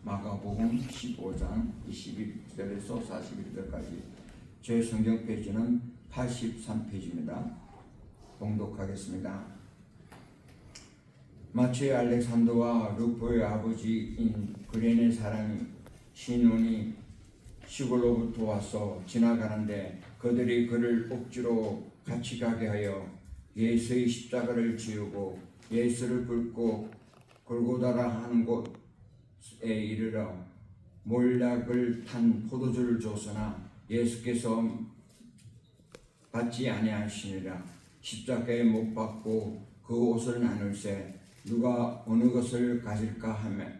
마가복음 15장 21절에서 41절까지 제 성경 페이지는 83페이지입니다. 봉독하겠습니다. 마치 알렉산더와 루포의 아버지인 그레네 사람 시몬이 시골로부터 와서 지나가는데 그들이 그를 억지로 같이 가게 하여 예수의 십자가를 지우고 예수를 골고다라 하는 곳에 이르러 몰약을 탄 포도주를 줬으나 예수께서 받지 아니하시니라. 십자가에 못 박고 그 옷을 나눌세 누가 어느 것을 가질까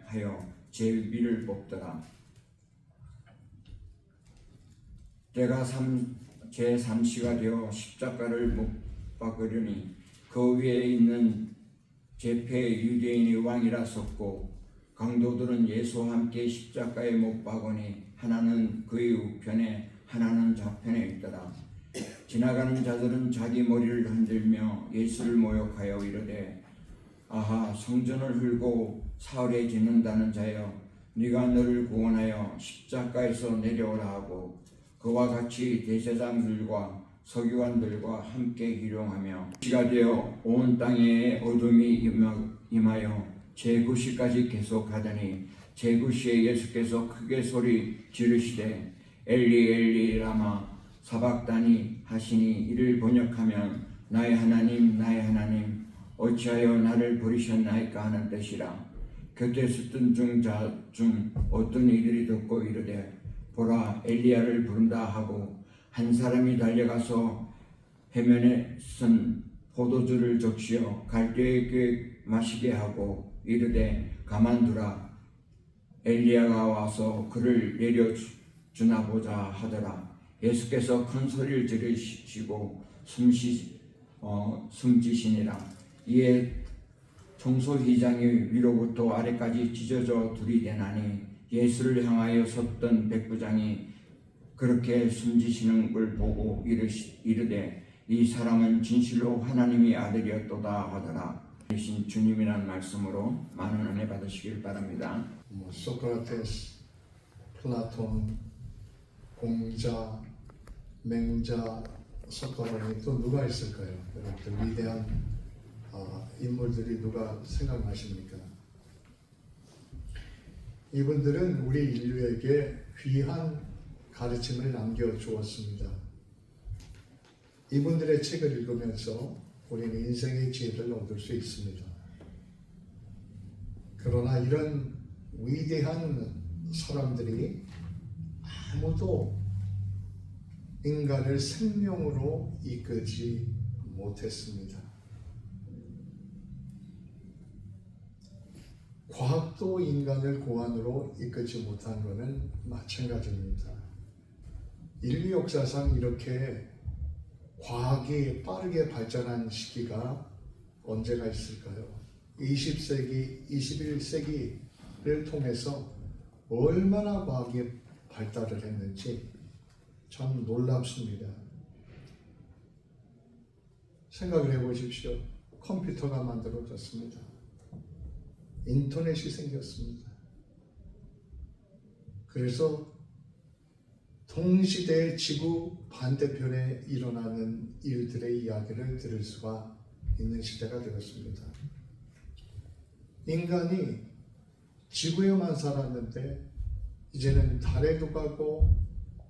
하여 제비를 뽑더라. 때가 제3시가 되어 십자가를 못 박으려니 그 위에 있는 제페 유대인이 왕이라 썼고 강도들은 예수와 함께 십자가에 못 박으니 하나는 그의 우편에 하나는 좌편에 있더라. 지나가는 자들은 자기 머리를 흔들며 예수를 모욕하여 이르되 아하 성전을 헐고 사흘에 짓는다는 자여 네가 너를 구원하여 십자가에서 내려오라 하고 그와 같이 대제사장들과 서기관들과 함께 희롱하며 시가 되어 온 땅에 어둠이 임하여 제9시까지 계속하더니 제9시에 예수께서 크게 소리 지르시되 엘리 엘리 라마 사박다니 하시니 이를 번역하면 나의 하나님 어찌하여 나를 버리셨나이까 하는 뜻이라. 곁에 섰던 자 중 어떤 이들이 듣고 이르되 보라 엘리야를 부른다 하고 한 사람이 달려가서 해면에 선 포도주를 적시어 갈대에게 마시게 하고 이르되 가만두라 엘리야가 와서 그를 내려주나 보자 하더라. 예수께서 큰 소리를 지르시고 숨지시니라. 이에 청소휘장이 위로부터 아래까지 찢어져 들이대나니 예수를 향하여 섰던 백부장이 그렇게 숨지시는 걸 보고 이르되 이 사람은 진실로 하나님의 아들이었도다 하더라. 대신 주님이란 말씀으로 많은 은혜 받으시길 바랍니다. 소크라테스, 플라톤, 공자, 맹자, 소크라테스 또 누가 있을까요? 여러분들 위대한 인물들이 누가 생각나십니까? 이분들은 우리 인류에게 귀한 가르침을 남겨주었습니다. 이분들의 책을 읽으면서 우리는 인생의 지혜를 얻을 수 있습니다. 그러나 이런 위대한 사람들이 아무도 인간을 생명으로 이끌지 못했습니다. 과학도 인간을 고안으로 이끌지 못한 것은 마찬가지입니다. 인류 역사상 이렇게 과학이 빠르게 발전한 시기가 언제가 있을까요? 20세기, 21세기를 통해서 얼마나 과학이 발달을 했는지 참 놀랍습니다. 생각을 해보십시오. 컴퓨터가 만들어졌습니다. 인터넷이 생겼습니다. 그래서 동시대 지구 반대편에 일어나는 일들의 이야기를 들을 수가 있는 시대가 되었습니다. 인간이 지구에만 살았는데 이제는 달에도 가고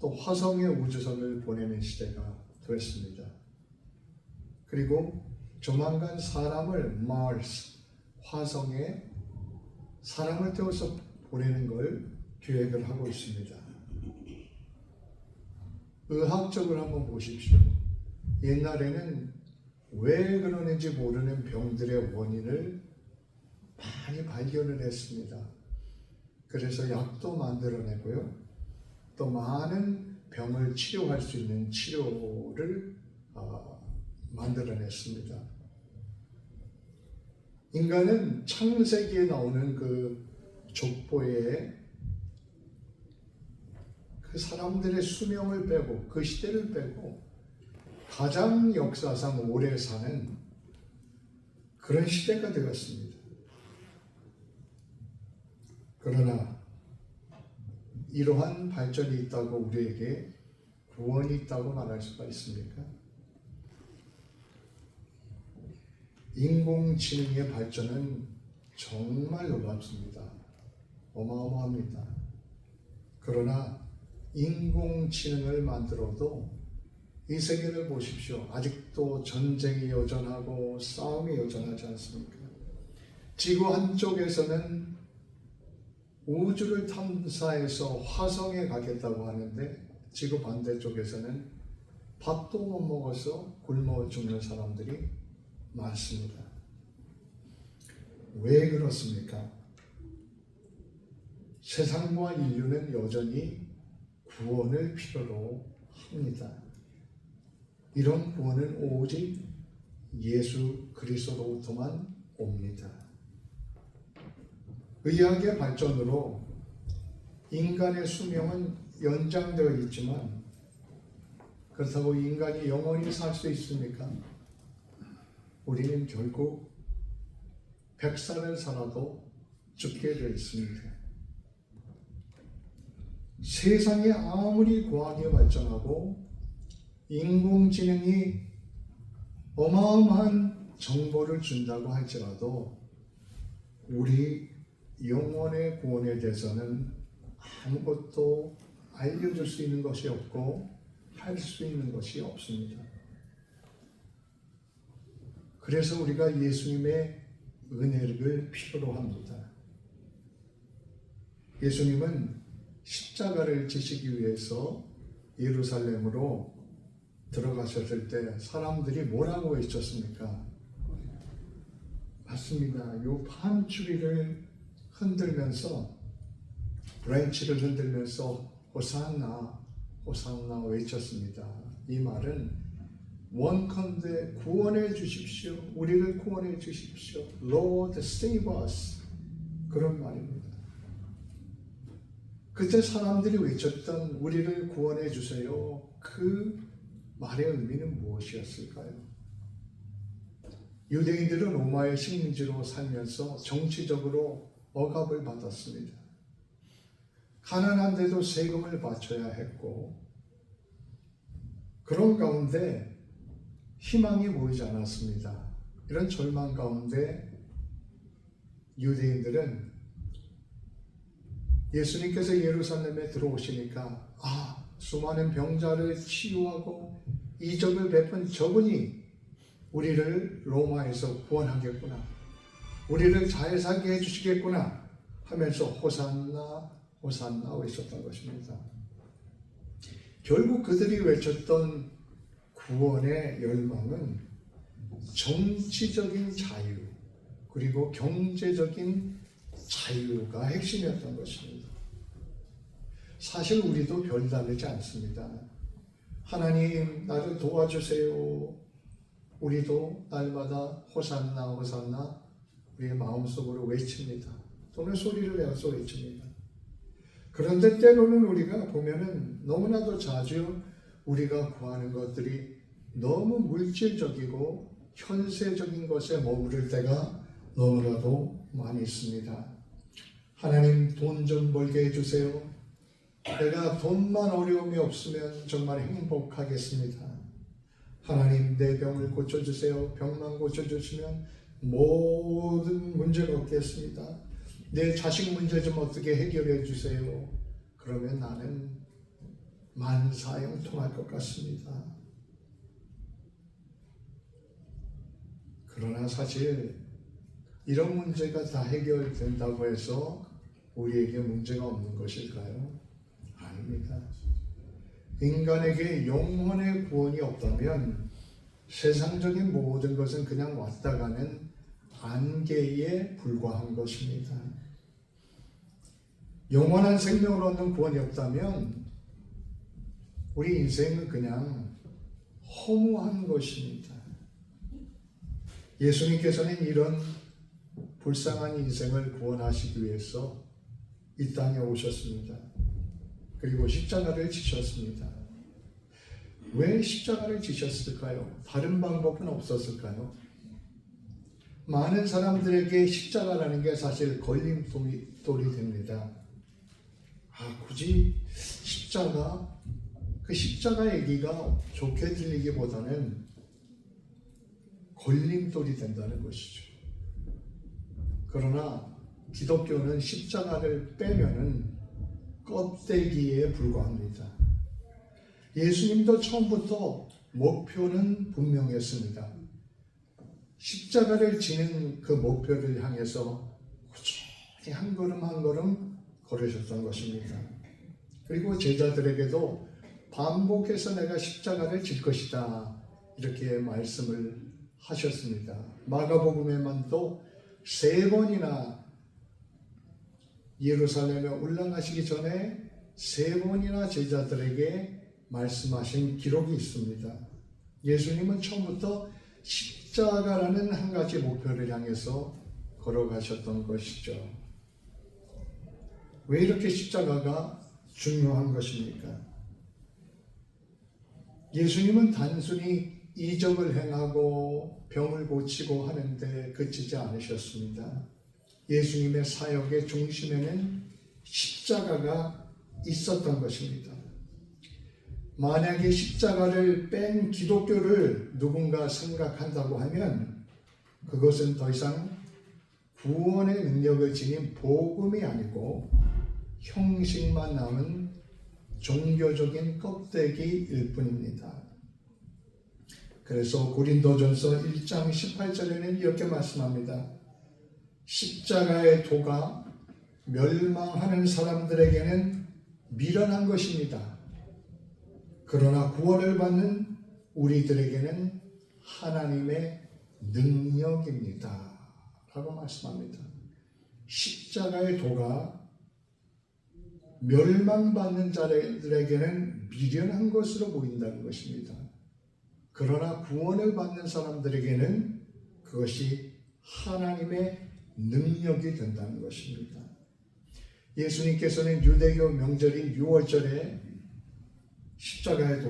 또 화성에 우주선을 보내는 시대가 되었습니다. 그리고 조만간 사람을 마스, 화성에 사람을 태워서 보내는 걸 계획을 하고 있습니다. 의학적으로 한번 보십시오. 옛날에는 왜 그러는지 모르는 병들의 원인을 많이 발견을 했습니다. 그래서 약도 만들어내고요. 또 많은 병을 치료할 수 있는 치료를 만들어냈습니다. 인간은 창세기에 나오는 그 족보에 그 사람들의 수명을 빼고 그 시대를 빼고 가장 역사상 오래 사는 그런 시대가 되었습니다. 그러나 이러한 발전이 있다고 우리에게 구원이 있다고 말할 수가 있습니까? 인공지능의 발전은 정말 놀랍습니다. 어마어마합니다. 그러나 인공지능을 만들어도 이 세계를 보십시오. 아직도 전쟁이 여전하고 싸움이 여전하지 않습니까? 지구 한쪽에서는 우주를 탐사해서 화성에 가겠다고 하는데 지구 반대쪽에서는 밥도 못 먹어서 굶어 죽는 사람들이 많습니다. 왜 그렇습니까? 세상과 인류는 여전히 구원을 필요로 합니다. 이런 구원은 오직 예수 그리스도로부터만 옵니다. 의학의 발전으로 인간의 수명은 연장되어 있지만 그렇다고 인간이 영원히 살 수 있습니까? 우리는 결국 100살을 살아도 죽게 되어 있습니다. 세상이 아무리 과학이 발전하고 인공지능이 어마어마한 정보를 준다고 할지라도 우리 영혼의 구원에 대해서는 아무것도 알려줄 수 있는 것이 없고 할 수 있는 것이 없습니다. 그래서 우리가 예수님의 은혜를 필요로 합니다. 예수님은 십자가를 지시기 위해서 예루살렘으로 들어가셨을 때 사람들이 뭐라고 외쳤습니까? 맞습니다. 요 판추리를 흔들면서 브랜치를 흔들면서 호산나 호산나 외쳤습니다. 이 말은 원컨대 구원해 주십시오. 우리를 구원해 주십시오. Lord save us. 그런 말입니다. 그때 사람들이 외쳤던 우리를 구원해 주세요. 그 말의 의미는 무엇이었을까요? 유대인들은 로마의 식민지로 살면서 정치적으로 억압을 받았습니다. 가난한데도 세금을 바쳐야 했고 그런 가운데 희망이 보이지 않았습니다. 이런 절망 가운데 유대인들은 예수님께서 예루살렘에 들어오시니까 수많은 병자를 치유하고 이적을 베푼 저분이 우리를 로마에서 구원하겠구나. 우리를 잘 살게 해주시겠구나 하면서 호산나 호산나 외쳤던 것입니다. 결국 그들이 외쳤던 구원의 열망은 정치적인 자유 그리고 경제적인 자유가 핵심이었던 것입니다. 사실 우리도 별다르지 않습니다. 하나님 나를 도와주세요. 우리도 날마다 호산나 호산나 우리의 마음속으로 외칩니다. 또는 소리를 내어서 외칩니다. 그런데 때로는 우리가 보면은 너무나도 자주 우리가 구하는 것들이 너무 물질적이고 현세적인 것에 머무를 때가 너무나도 많이 있습니다. 하나님 돈 좀 벌게 해주세요. 내가 돈만 어려움이 없으면 정말 행복하겠습니다. 하나님 내 병을 고쳐주세요. 병만 고쳐주시면 모든 문제가 없겠습니다. 내 자식 문제 좀 어떻게 해결해 주세요. 그러면 나는 만사형통할 것 같습니다. 그러나 사실 이런 문제가 다 해결된다고 해서 우리에게 문제가 없는 것일까요? 아닙니다. 인간에게 영혼의 구원이 없다면 세상적인 모든 것은 그냥 왔다 가는 안개에 불과한 것입니다. 영원한 생명을 얻는 구원이 없다면 우리 인생은 그냥 허무한 것입니다. 예수님께서는 이런 불쌍한 인생을 구원하시기 위해서 이 땅에 오셨습니다. 그리고 십자가를 지셨습니다. 왜 십자가를 지셨을까요? 다른 방법은 없었을까요? 많은 사람들에게 십자가라는 게 사실 걸림돌이 됩니다. 굳이 십자가, 그 십자가 얘기가 좋게 들리기보다는 걸림돌이 된다는 것이죠. 그러나 기독교는 십자가를 빼면은 껍데기에 불과합니다. 예수님도 처음부터 목표는 분명했습니다. 십자가를 지는 그 목표를 향해서 꾸준히 한 걸음 한 걸음 걸으셨던 것입니다. 그리고 제자들에게도 반복해서 내가 십자가를 질 것이다 이렇게 말씀을 하셨습니다. 마가복음에만도 3번이나 예루살렘에 올라가시기 전에 3번이나 제자들에게 말씀하신 기록이 있습니다. 예수님은 처음부터 십자가라는 한 가지 목표를 향해서 걸어가셨던 것이죠. 왜 이렇게 십자가가 중요한 것입니까? 예수님은 단순히 이적을 행하고 병을 고치고 하는데 그치지 않으셨습니다. 예수님의 사역의 중심에는 십자가가 있었던 것입니다. 만약에 십자가를 뺀 기독교를 누군가 생각한다고 하면 그것은 더 이상 구원의 능력을 지닌 복음이 아니고 형식만 남은 종교적인 껍데기일 뿐입니다. 그래서 고린도전서 1장 18절에는 이렇게 말씀합니다. 십자가의 도가 멸망하는 사람들에게는 미련한 것입니다. 그러나 구원을 받는 우리들에게는 하나님의 능력입니다. 라고 말씀합니다. 십자가의 도가 멸망받는 자들에게는 미련한 것으로 보인다는 것입니다. 그러나 구원을 받는 사람들에게는 그것이 하나님의 능력이 된다는 것입니다. 예수님께서는 유대교 명절인 6월절에 십자가에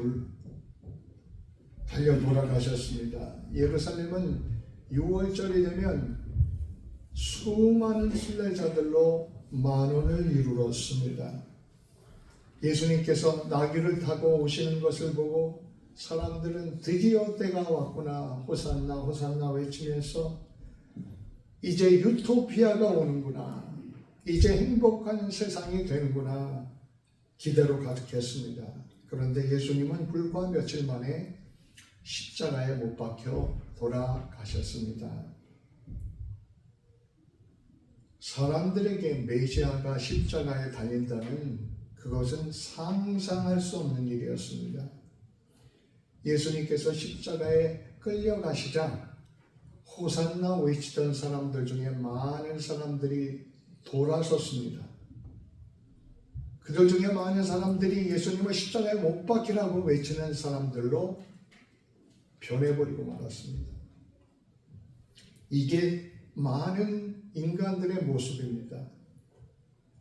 달려 돌아가셨습니다. 예루살렘은 6월절이 되면 수많은 순례자들로 만원을 이루었습니다. 예수님께서 나귀를 타고 오시는 것을 보고 사람들은 드디어 때가 왔구나 호산나 호산나 외치면서 이제 유토피아가 오는구나, 이제 행복한 세상이 되는구나 기대로 가득했습니다. 그런데 예수님은 불과 며칠 만에 십자가에 못 박혀 돌아가셨습니다. 사람들에게 메시아가 십자가에 달린다는 그것은 상상할 수 없는 일이었습니다. 예수님께서 십자가에 끌려가시자 호산나 외치던 사람들 중에 많은 사람들이 돌아섰습니다. 그들 중에 많은 사람들이 예수님을 십자가에 못 박히라고 외치는 사람들로 변해버리고 말았습니다. 이게 많은 인간들의 모습입니다.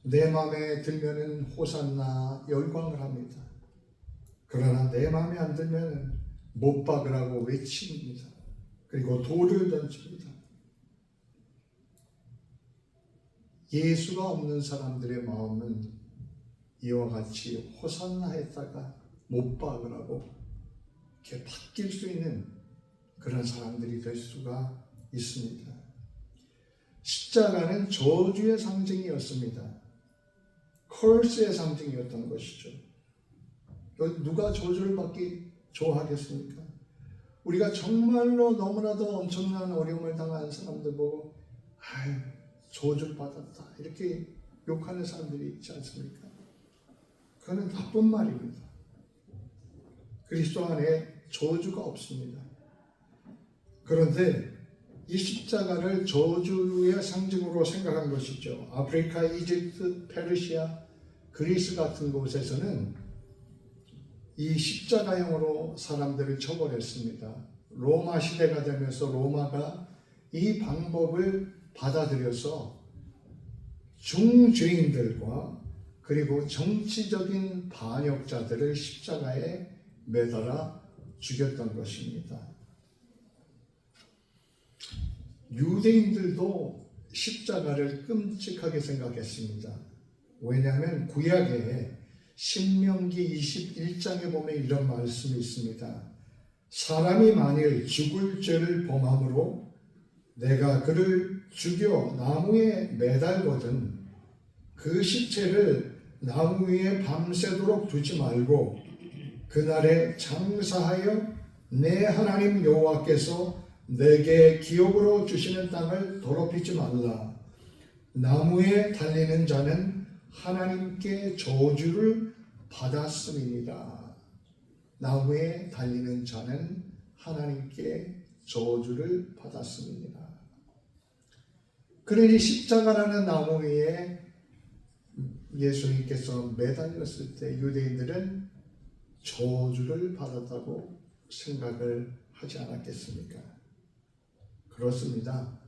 내 마음에 들면은 호산나 열광을 합니다. 그러나 내 마음에 안 들면 못 박으라고 외칩니다. 그리고 돌을 던집니다. 예수가 없는 사람들의 마음은 이와 같이 호산나 했다가 못 박으라고 이렇게 바뀔 수 있는 그런 사람들이 될 수가 있습니다. 십자가는 저주의 상징이었습니다. curse의 상징이었던 것이죠. 누가 저주를 받기 좋아하겠습니까? 우리가 정말로 너무나도 엄청난 어려움을 당한 사람들 보고 아유 저주를 받았다 이렇게 욕하는 사람들이 있지 않습니까? 그거는 나쁜 말입니다. 그리스도 안에 저주가 없습니다. 그런데 이 십자가를 저주의 상징으로 생각한 것이죠. 아프리카, 이집트, 페르시아, 그리스 같은 곳에서는 이 십자가형으로 사람들을 처벌했습니다. 로마 시대가 되면서 로마가 이 방법을 받아들여서 중죄인들과 그리고 정치적인 반역자들을 십자가에 매달아 죽였던 것입니다. 유대인들도 십자가를 끔찍하게 생각했습니다. 왜냐하면 구약에 신명기 21장에 보면 이런 말씀이 있습니다. 사람이 만일 죽을 죄를 범함으로 내가 그를 죽여 나무에 매달거든 그 시체를 나무 위에 밤새도록 두지 말고 그날에 장사하여 내 하나님 여호와께서 내게 기업으로 주시는 땅을 더럽히지 말라. 나무에 달리는 자는 하나님께 저주를 받았음이니라. 나무에 달리는 자는 하나님께 저주를 받았음이니라. 그러니 십자가라는 나무 위에 예수님께서 매달렸을 때 유대인들은 저주를 받았다고 생각을 하지 않았겠습니까? 그렇습니다.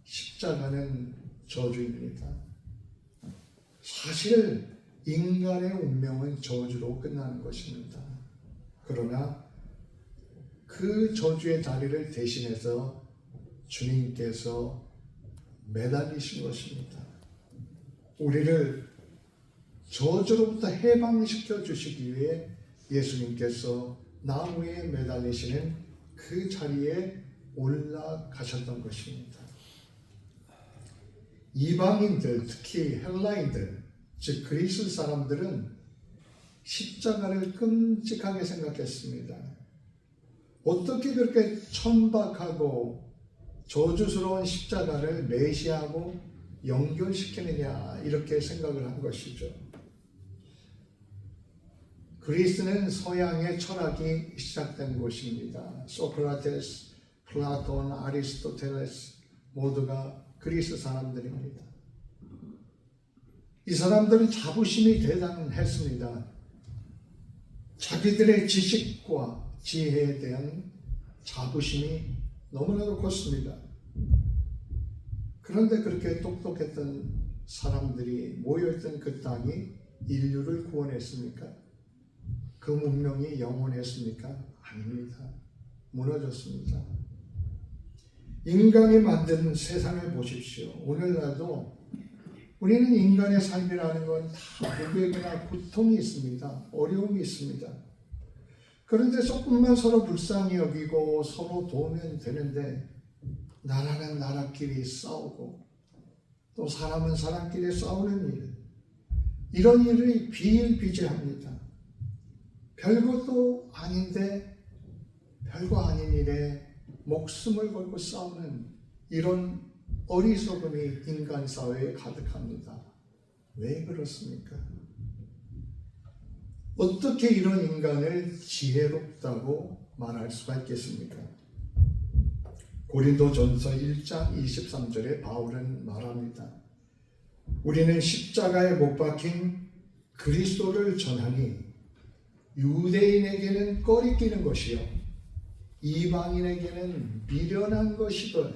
십자가는 저주입니다. 사실 인간의 운명은 저주로 끝나는 것입니다. 그러나 그 저주의 다리를 대신해서 주님께서 매달리신 것입니다. 우리를 저주로부터 해방시켜 주시기 위해 예수님께서 나무에 매달리시는 그 자리에 올라가셨던 것입니다. 이방인들, 특히 헬라인들, 즉 그리스 사람들은 십자가를 끔찍하게 생각했습니다. 어떻게 그렇게 천박하고 저주스러운 십자가를 메시아하고 연결시키느냐 이렇게 생각을 한 것이죠. 그리스는 서양의 철학이 시작된 곳입니다. 소크라테스, 플라톤, 아리스토텔레스 모두가 그리스 사람들입니다. 이 사람들은 자부심이 대단했습니다. 자기들의 지식과 지혜에 대한 자부심이 너무나도 컸습니다. 그런데 그렇게 똑똑했던 사람들이 모여있던 그 땅이 인류를 구원했습니까? 그 문명이 영원했습니까? 아닙니다. 무너졌습니다. 인간이 만든 세상을 보십시오. 오늘날도 우리는 인간의 삶이라는 건 다 고백이나 고통이 있습니다. 어려움이 있습니다. 그런데 조금만 서로 불쌍히 여기고 서로 도우면 되는데 나라는 나라끼리 싸우고 또 사람은 사람끼리 싸우는 일, 이런 일이 비일비재합니다. 별것도 아닌데 별거 아닌 일에 목숨을 걸고 싸우는 이런 어리석음이 인간 사회에 가득합니다. 왜 그렇습니까? 어떻게 이런 인간을 지혜롭다고 말할 수가 있겠습니까? 고린도전서 1장 23절에 바울은 말합니다. 우리는 십자가에 못 박힌 그리스도를 전하니 유대인에게는 꺼리끼는 것이요 이방인에게는 미련한 것이더라.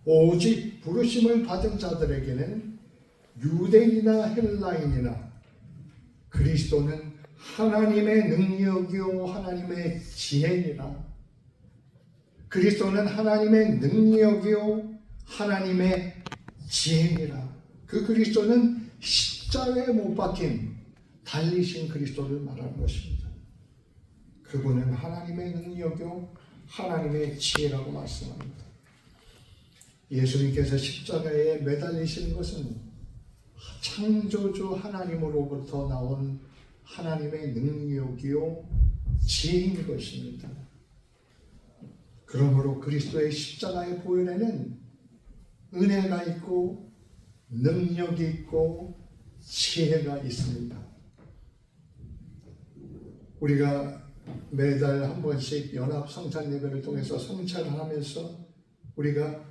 오직 부르심을 받은 자들에게는 유대인이나 헬라인이나 그리스도는 하나님의 능력이요 하나님의 지혜니라. 그리스도는 하나님의 능력이요 하나님의 지혜니라. 그 그리스도는 십자가에 못 박힌 달리신 그리스도를 말하는 것입니다. 그분은 하나님의 능력이요 하나님의 지혜라고 말씀합니다. 예수님께서 십자가에 매달리시는 것은 창조주 하나님으로부터 나온 하나님의 능력이요 지혜인 것입니다. 그러므로 그리스도의 십자가의 보혈에는 은혜가 있고 능력이 있고 지혜가 있습니다. 우리가 매달 한 번씩 연합 성찬 예배를 통해서 성찬을 하면서 우리가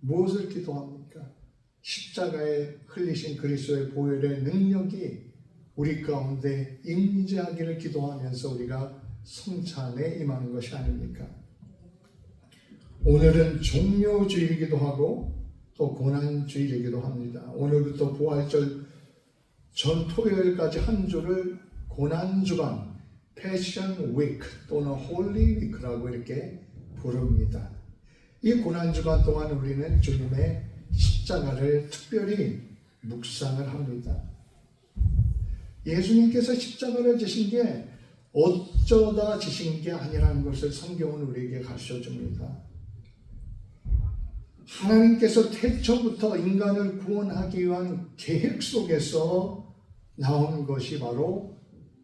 무엇을 기도합니까? 십자가에 흘리신 그리스도의 보혈의 능력이 우리 가운데 임재하기를 기도하면서 우리가 성찬에 임하는 것이 아닙니까? 오늘은 종료주일이기도 하고 또 고난주일이기도 합니다. 오늘부터 부활절 전 토요일까지 한 주를 고난주간, 패션 위크 또는 홀리 위크라고 이렇게 부릅니다. 이 고난주간 동안 우리는 주님의 십자가를 특별히 묵상을 합니다. 예수님께서 십자가를 지신 게 어쩌다 지신 게 아니라는 것을 성경은 우리에게 가르쳐 줍니다. 하나님께서 태초부터 인간을 구원하기 위한 계획 속에서 나온 것이 바로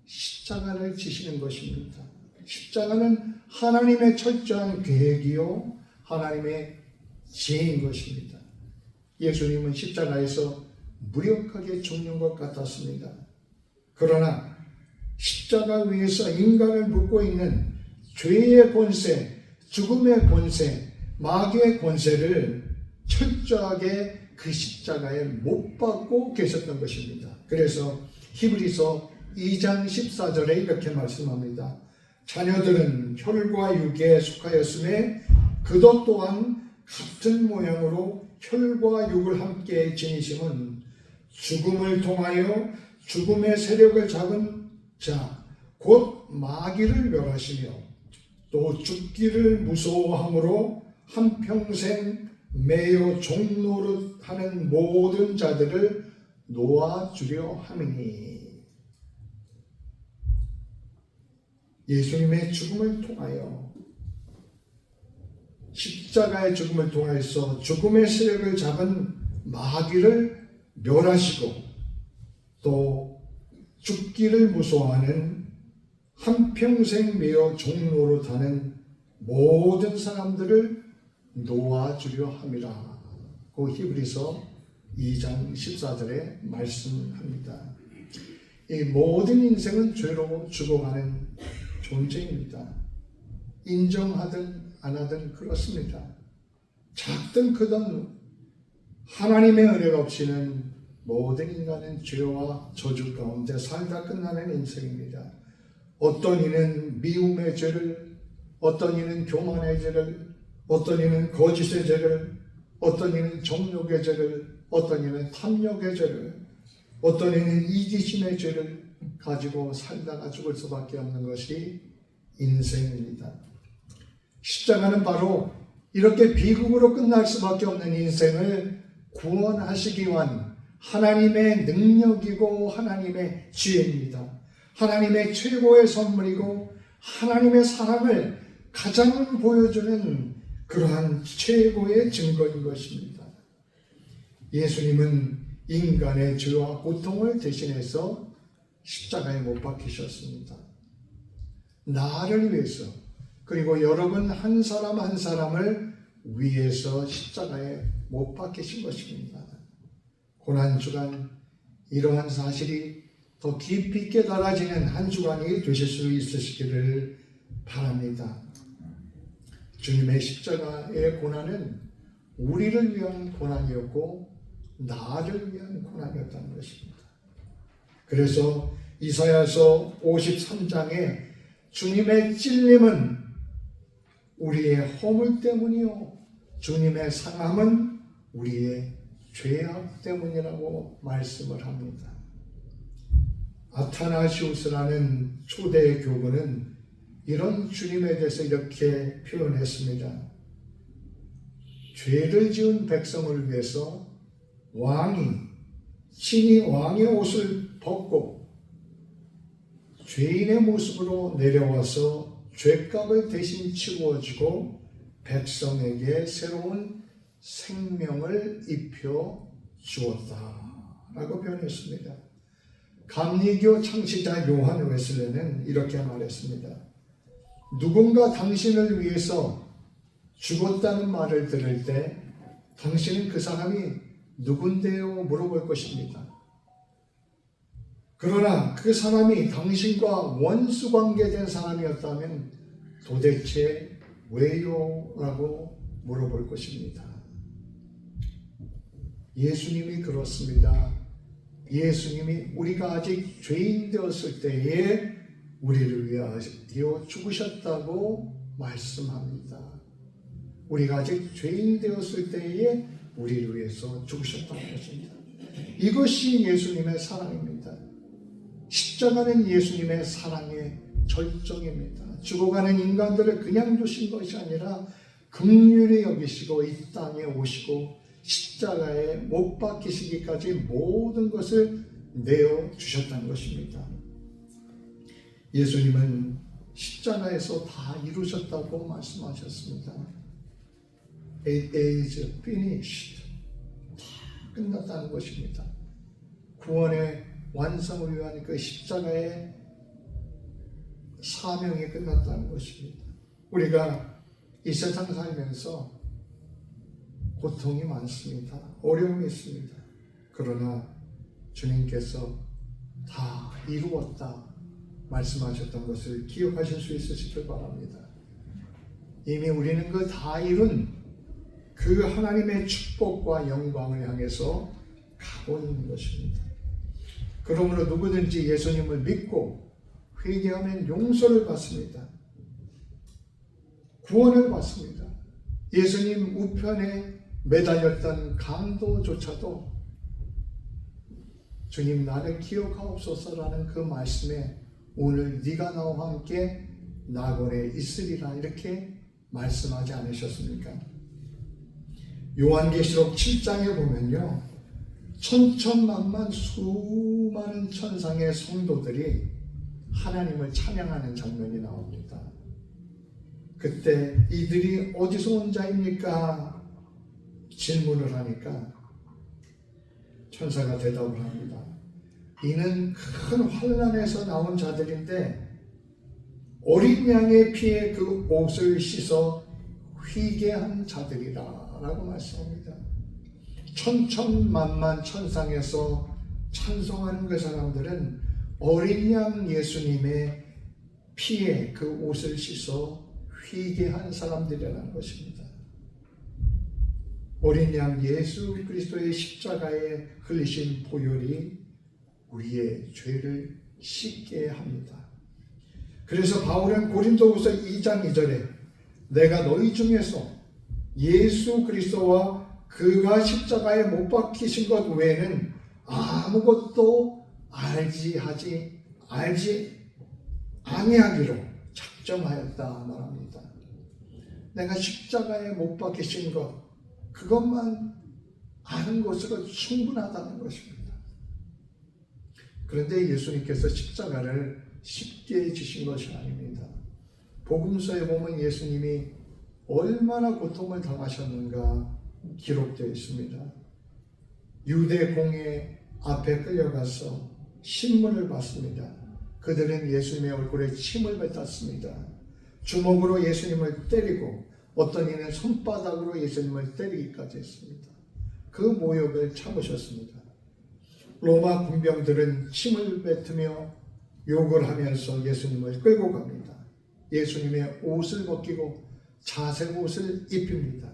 십자가를 지시는 것입니다. 십자가는 하나님의 철저한 계획이요 하나님의 지혜인 것입니다. 예수님은 십자가에서 무력하게 죽는 것 같았습니다. 그러나 십자가 위에서 인간을 묶고 있는 죄의 권세, 죽음의 권세, 마귀의 권세를 철저하게 그 십자가에 못 박고 계셨던 것입니다. 그래서 히브리서 2장 14절에 이렇게 말씀합니다. 자녀들은 혈과 육에 속하였음에 그도 또한 같은 모양으로 혈과 육을 함께 지니심은 죽음을 통하여 죽음의 세력을 잡은 자, 곧 마귀를 멸하시며 또 죽기를 무서워함으로 한평생 매여 종노릇하는 모든 자들을 놓아주려 함이니. 예수님의 죽음을 통하여 십자가의 죽음을 통해서 죽음의 세력을 잡은 마귀를 멸하시고 또 죽기를 무서워하는 한평생 매여 종노릇하는 모든 사람들을 놓아주려 함이라고 히브리서 2장 14절에 말씀합니다. 이 모든 인생은 죄로 죽어가는 존재입니다. 인정하든 안 하든 그렇습니다. 작든 크든 하나님의 은혜가 없이는 모든 인간은 죄와 저주 가운데 살다 끝나는 인생입니다. 어떤 이는 미움의 죄를, 어떤 이는 교만의 죄를, 어떤 이는 거짓의 죄를, 어떤 이는 정욕의 죄를, 어떤 이는 탐욕의 죄를, 어떤 이는 이기심의 죄를 가지고 살다가 죽을 수밖에 없는 것이 인생입니다. 십자가는 바로 이렇게 비극으로 끝날 수밖에 없는 인생을 구원하시기 위한 하나님의 능력이고 하나님의 지혜입니다. 하나님의 최고의 선물이고 하나님의 사랑을 가장 보여주는 그러한 최고의 증거인 것입니다. 예수님은 인간의 죄와 고통을 대신해서 십자가에 못 박히셨습니다. 나를 위해서 그리고 여러분 한 사람 한 사람을 위해서 십자가에 못 박히신 것입니다. 고난주간 이러한 사실이 더 깊이 깨달아지는 한 주간이 되실 수 있으시기를 바랍니다. 주님의 십자가의 고난은 우리를 위한 고난이었고 나를 위한 고난이었다는 것입니다. 그래서 이사야서 53장에 주님의 찔림은 우리의 허물 때문이요 주님의 상함은 우리의 죄악 때문이라고 말씀을 합니다. 아타나시우스라는 초대 교부는 이런 주님에 대해서 이렇게 표현했습니다. 죄를 지은 백성을 위해서 친히 왕의 옷을 벗고 죄인의 모습으로 내려와서 죄값을 대신 치루어주고 백성에게 새로운 생명을 입혀 주었다라고 표현했습니다. 감리교 창시자 요한 웨슬레는 이렇게 말했습니다. 누군가 당신을 위해서 죽었다는 말을 들을 때 당신은 그 사람이 누군데요? 물어볼 것입니다. 그러나 그 사람이 당신과 원수 관계된 사람이었다면 도대체 왜요? 라고 물어볼 것입니다. 예수님이 그렇습니다. 예수님이 우리가 아직 죄인 되었을 때에 우리를 위하여 죽으셨다고 말씀합니다. 우리가 아직 죄인 되었을 때에 우리를 위해서 죽으셨다는 것입니다. 이것이 예수님의 사랑입니다. 십자가는 예수님의 사랑의 절정입니다. 죽어가는 인간들을 그냥 두신 것이 아니라 긍휼히 여기시고 이 땅에 오시고 십자가에 못 박히시기까지 모든 것을 내어 주셨다는 것입니다. 예수님은 십자가에서 다 이루셨다고 말씀하셨습니다. It is finished. 다 끝났다는 것입니다. 구원의 완성을 위한 그 십자가의 사명이 끝났다는 것입니다. 우리가 이 세상 살면서 고통이 많습니다. 어려움이 있습니다. 그러나 주님께서 다 이루었다 말씀하셨던 것을 기억하실 수 있으시길 바랍니다. 이미 우리는 그 다 이룬 그 하나님의 축복과 영광을 향해서 가고 있는 것입니다. 그러므로 누구든지 예수님을 믿고 회개하면 용서를 받습니다. 구원을 받습니다. 예수님 우편에 매달렸던 강도조차도 주님 나를 기억하옵소서라는 그 말씀에 오늘 네가 나와 함께 낙원에 있으리라 이렇게 말씀하지 않으셨습니까? 요한계시록 7장에 보면요, 천천만만 수많은 천상의 성도들이 하나님을 찬양하는 장면이 나옵니다. 그때 이들이 어디서 온 자입니까? 질문을 하니까 천사가 대답을 합니다. 이는 큰 환난에서 나온 자들인데 어린 양의 피에 그 옷을 씻어 휘게 한 자들이다 라고 말씀합니다. 천천만만 천상에서 찬송하는 그 사람들은 어린 양 예수님의 피에 그 옷을 씻어 휘게 한 사람들이라는 것입니다. 어린 양 예수 그리스도의 십자가에 흘리신 보혈이 우리의 죄를 씻게 합니다. 그래서 바울은 고린도후서 2장 2절에 내가 너희 중에서 예수 그리스도와 그가 십자가에 못 박히신 것 외에는 아무것도 알지 아니하기로 작정하였다 말합니다. 내가 십자가에 못 박히신 것 그것만 아는 것으로 충분하다는 것입니다. 그런데 예수님께서 십자가를 쉽게 지신 것이 아닙니다. 복음서에 보면 예수님이 얼마나 고통을 당하셨는가 기록되어 있습니다. 유대 공회 앞에 끌려가서 신문을 받습니다. 그들은 예수님의 얼굴에 침을 뱉었습니다. 주먹으로 예수님을 때리고 어떤 이는 손바닥으로 예수님을 때리기까지 했습니다. 그 모욕을 참으셨습니다. 로마 군병들은 침을 뱉으며 욕을 하면서 예수님을 끌고 갑니다. 예수님의 옷을 벗기고 자색 옷을 입힙니다.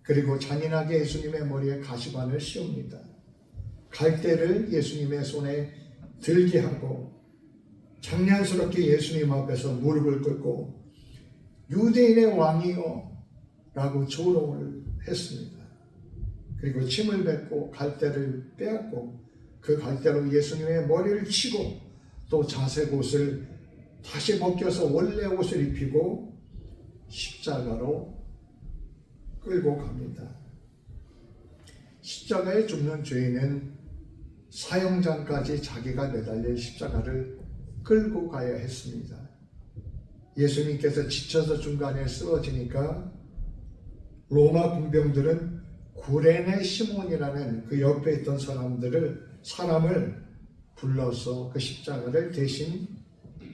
그리고 잔인하게 예수님의 머리에 가시관을 씌웁니다. 갈대를 예수님의 손에 들게 하고 장난스럽게 예수님 앞에서 무릎을 꿇고 유대인의 왕이요 라고 조롱을 했습니다. 그리고 침을 뱉고 갈대를 빼앗고 그 갈대로 예수님의 머리를 치고 또 자색 옷을 다시 벗겨서 원래 옷을 입히고 십자가로 끌고 갑니다. 십자가에 죽는 죄인은 사형장까지 자기가 매달릴 십자가를 끌고 가야 했습니다. 예수님께서 지쳐서 중간에 쓰러지니까 로마 군병들은 구레네 시몬이라는 그 옆에 있던 사람을 불러서 그 십자가를 대신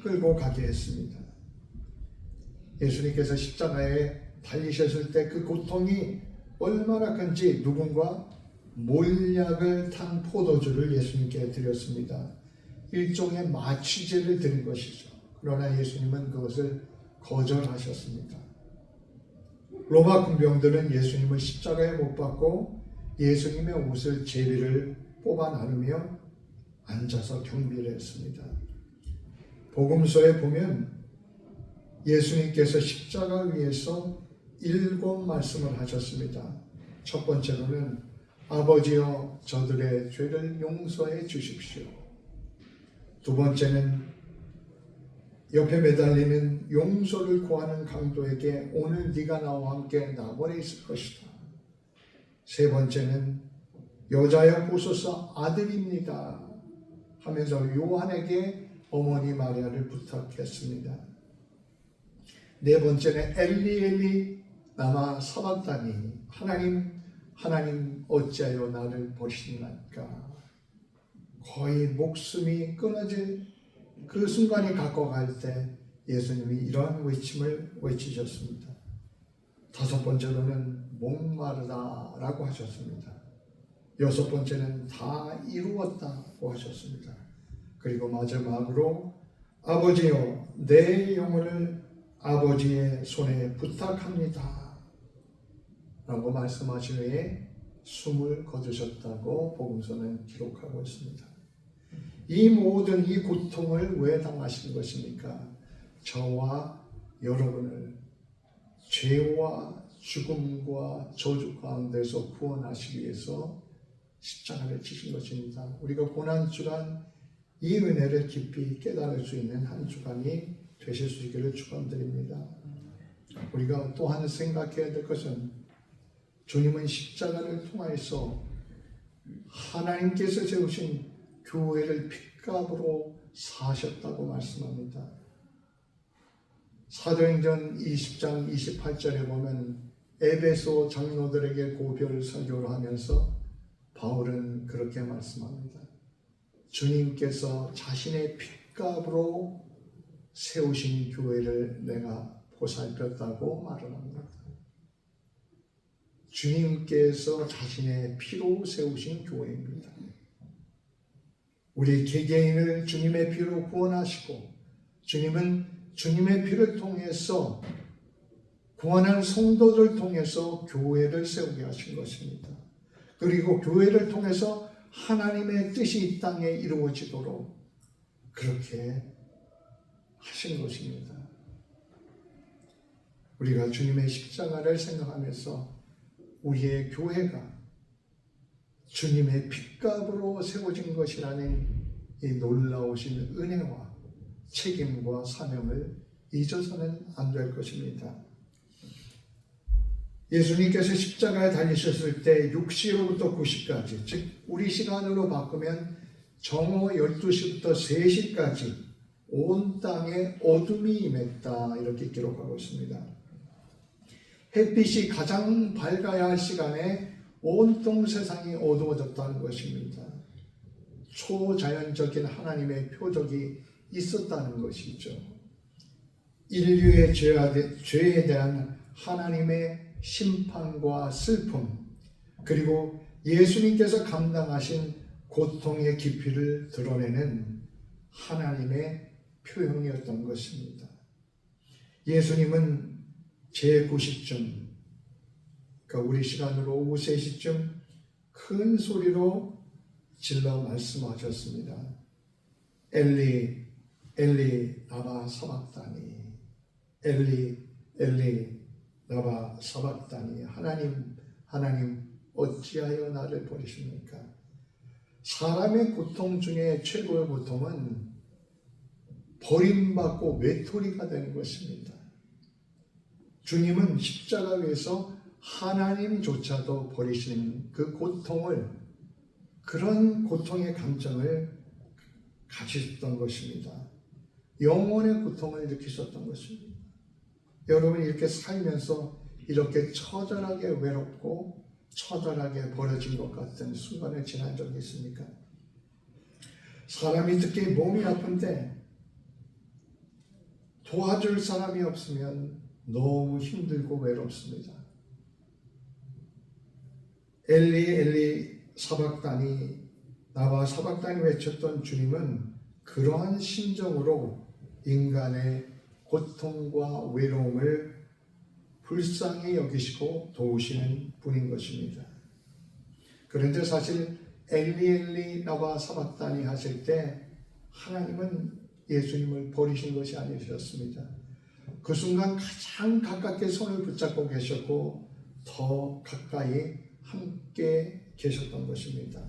끌고 가게 했습니다. 예수님께서 십자가에 달리셨을 때 그 고통이 얼마나 큰지 누군가 몰약을 탄 포도주를 예수님께 드렸습니다. 일종의 마취제를 드린 것이죠. 그러나 예수님은 그것을 거절하셨습니다. 로마 군병들은 예수님을 십자가에 못 박고 예수님의 옷을 제비를 뽑아 나누며 앉아서 경비를 했습니다. 복음서에 보면 예수님께서 십자가 위에서 7 말씀을 하셨습니다. 첫 번째로는 아버지여 저들의 죄를 용서해 주십시오. 두 번째는 옆에 매달리는 용서를 구하는 강도에게 오늘 네가 나와 함께 낙원에 있을 것이다. 세 번째는 여자여 보소서 아들입니다. 하면서 요한에게 어머니 마리아를 부탁했습니다. 네 번째는 엘리 엘리 라마 사박다니, 하나님 어찌하여 나를 버리시나이까. 거의 목숨이 끊어질 그 순간이 가까워갈 때 예수님이 이러한 외침을 외치셨습니다. 다섯 번째로는 목마르다라고 하셨습니다. 여섯 번째는 다 이루었다고 하셨습니다. 그리고 마지막으로 아버지여 내 영혼을 아버지의 손에 부탁합니다 라고 말씀하신 후에 숨을 거두셨다고 복음서는 기록하고 있습니다. 이 모든 이 고통을 왜 당하신 것입니까? 저와 여러분을 죄와 죽음과 저주 가운데서 구원하시기 위해서 십자가를 지신 것입니다. 우리가 고난주간 이 은혜를 깊이 깨달을 수 있는 한 주간이 되실 수 있기를 축원드립니다. 우리가 또한 생각해야 될 것은 주님은 십자가를 통하여서 하나님께서 세우신 교회를 핏값으로 사셨다고 말씀합니다. 사도행전 20장 28절에 보면 에베소 장로들에게 고별 설교를 하면서 바울은 그렇게 말씀합니다. 주님께서 자신의 핏값으로 세우신 교회를 내가 보살폈다고 말을 합니다. 주님께서 자신의 피로 세우신 교회입니다. 우리 개개인을 주님의 피로 구원하시고 주님은 주님의 피를 통해서 구원한 성도들을 통해서 교회를 세우게 하신 것입니다. 그리고 교회를 통해서 하나님의 뜻이 이 땅에 이루어지도록 그렇게 하신 것입니다. 우리가 주님의 십자가를 생각하면서 우리의 교회가 주님의 핏값으로 세워진 것이라는 이 놀라우신 은혜와 책임과 사명을 잊어서는 안 될 것입니다. 예수님께서 십자가에 달리셨을 때 6시로부터 9시까지, 즉 우리 시간으로 바꾸면 정오 12시부터 3시까지 온 땅에 어둠이 임했다 이렇게 기록하고 있습니다. 햇빛이 가장 밝아야 할 시간에 온통 세상이 어두워졌다는 것입니다. 초자연적인 하나님의 표적이 있었다는 것이죠. 인류의 죄에 대한 하나님의 심판과 슬픔, 그리고 예수님께서 감당하신 고통의 깊이를 드러내는 하나님의 표현이었던 것입니다. 예수님은 제9시쯤, 그러니까 우리 시간으로 오후 3시쯤 큰 소리로 질러 말씀하셨습니다. 엘리 엘리 라마 사박다니, 엘리 엘리 라마 사박다니, 하나님 어찌하여 나를 버리십니까? 사람의 고통 중에 최고의 고통은 버림받고 외톨이가 되는 것입니다. 주님은 십자가 위에서 하나님조차도 버리시는 그 고통을, 그런 고통의 감정을 가지셨던 것입니다. 영혼의 고통을 느끼셨던 것입니다. 여러분이 이렇게 살면서 이렇게 처절하게 외롭고 처절하게 버려진 것 같은 순간을 지난 적이 있습니까? 사람이 특히 몸이 아픈데 도와줄 사람이 없으면 너무 힘들고 외롭습니다. 엘리 엘리 사박다니, 나와 사박다니 외쳤던 주님은 그러한 심정으로 인간의 고통과 외로움을 불쌍히 여기시고 도우시는 분인 것입니다. 그런데 사실 엘리 엘리 나와 사박다니 하실 때 하나님은 예수님을 버리신 것이 아니셨습니다. 그 순간 가장 가깝게 손을 붙잡고 계셨고 더 가까이 함께 계셨던 것입니다.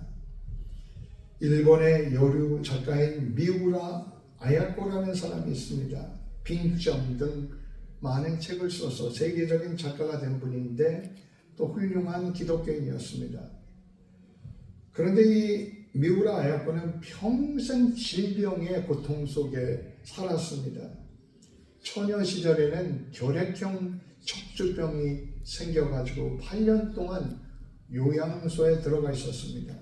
일본의 여류 작가인 미우라 아야코라는 사람이 있습니다. 빙점 등 많은 책을 써서 세계적인 작가가 된 분인데 또 훌륭한 기독교인이었습니다. 그런데 이 미우라 아야코는 평생 질병의 고통 속에 살았습니다. 처녀 시절에는 결핵형 척추병이 생겨가지고 8년 동안 요양소에 들어가 있었습니다.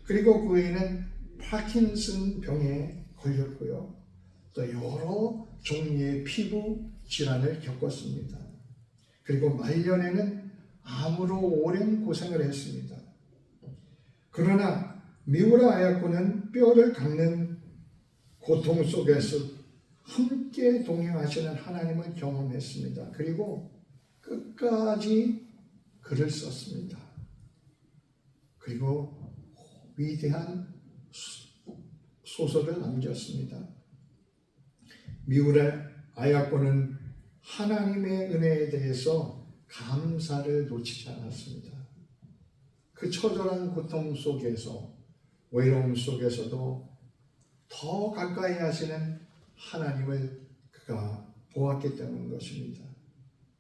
그리고 그 후에는 파킨슨 병에 걸렸고요. 또 여러 종류의 피부 질환을 겪었습니다. 그리고 말년에는 암으로 오랜 고생을 했습니다. 그러나 미우라 아야코는 뼈를 깎는 고통 속에서 함께 동행하시는 하나님을 경험했습니다. 그리고 끝까지 글을 썼습니다. 그리고 위대한 소설을 남겼습니다. 미우라 아야코는 하나님의 은혜에 대해서 감사를 놓치지 않았습니다. 그 처절한 고통 속에서, 외로움 속에서도 더 가까이 하시는 하나님을 그가 보았기 때문인 것입니다.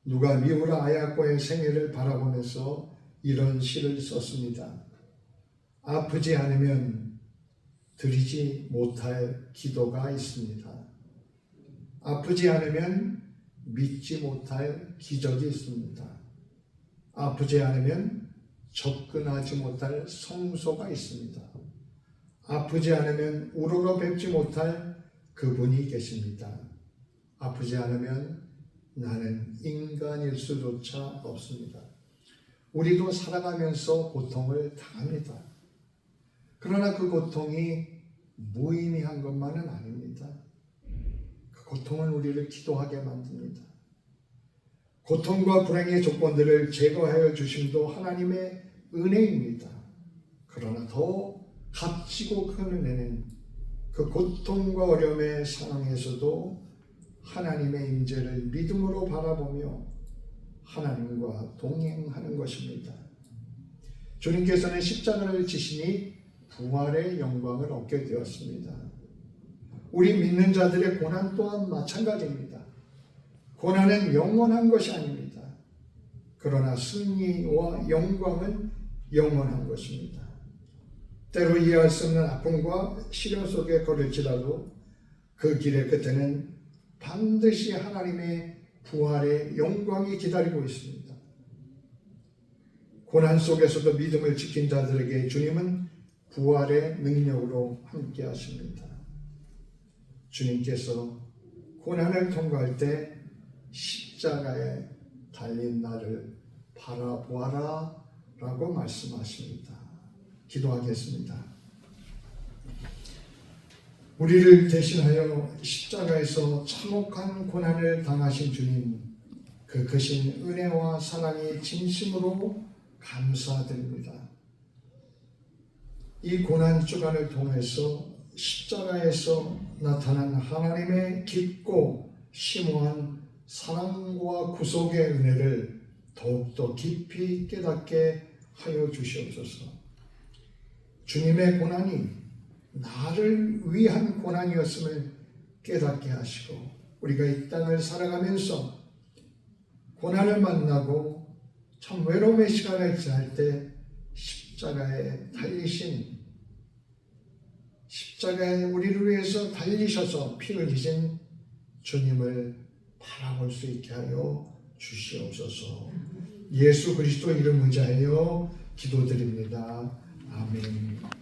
누가 미우라 아야코의 생애를 바라보면서 이런 시를 썼습니다. 아프지 않으면 드리지 못할 기도가 있습니다. 아프지 않으면 믿지 못할 기적이 있습니다. 아프지 않으면 접근하지 못할 성소가 있습니다. 아프지 않으면 우러러 뵙지 못할 그분이 계십니다. 아프지 않으면 나는 인간일 수조차 없습니다. 우리도 살아가면서 고통을 당합니다. 그러나 그 고통이 무의미한 것만은 아닙니다. 그 고통은 우리를 기도하게 만듭니다. 고통과 불행의 조건들을 제거하여 주심도 하나님의 은혜입니다. 그러나 더 값지고 큰 은혜는 그 고통과 어려움의 상황에서도 하나님의 임재를 믿음으로 바라보며 하나님과 동행하는 것입니다. 주님께서는 십자가를 지시니 부활의 영광을 얻게 되었습니다. 우리 믿는 자들의 고난 또한 마찬가지입니다. 고난은 영원한 것이 아닙니다. 그러나 승리와 영광은 영원한 것입니다. 때로 이해할 수 없는 아픔과 시련 속에 걸을지라도 그 길의 끝에는 반드시 하나님의 부활의 영광이 기다리고 있습니다. 고난 속에서도 믿음을 지킨 자들에게 주님은 부활의 능력으로 함께 하십니다. 주님께서 고난을 통과할 때 십자가에 달린 나를 바라보아라 라고 말씀하십니다. 기도하겠습니다. 우리를 대신하여 십자가에서 참혹한 고난을 당하신 주님, 그 크신 은혜와 사랑이 진심으로 감사드립니다. 이 고난 주간을 통해서 십자가에서 나타난 하나님의 깊고 심오한 사랑과 구속의 은혜를 더욱더 깊이 깨닫게 하여 주시옵소서. 주님의 고난이 나를 위한 고난이었음을 깨닫게 하시고 우리가 이 땅을 살아가면서 고난을 만나고 참 외로움의 시간을 지날 때 십자가에 달리신, 십자가에 우리를 위해서 달리셔서 피 흘리신 주님을 바라볼 수 있게 하여 주시옵소서. 예수 그리스도 이름 의지하여 기도드립니다. 아멘.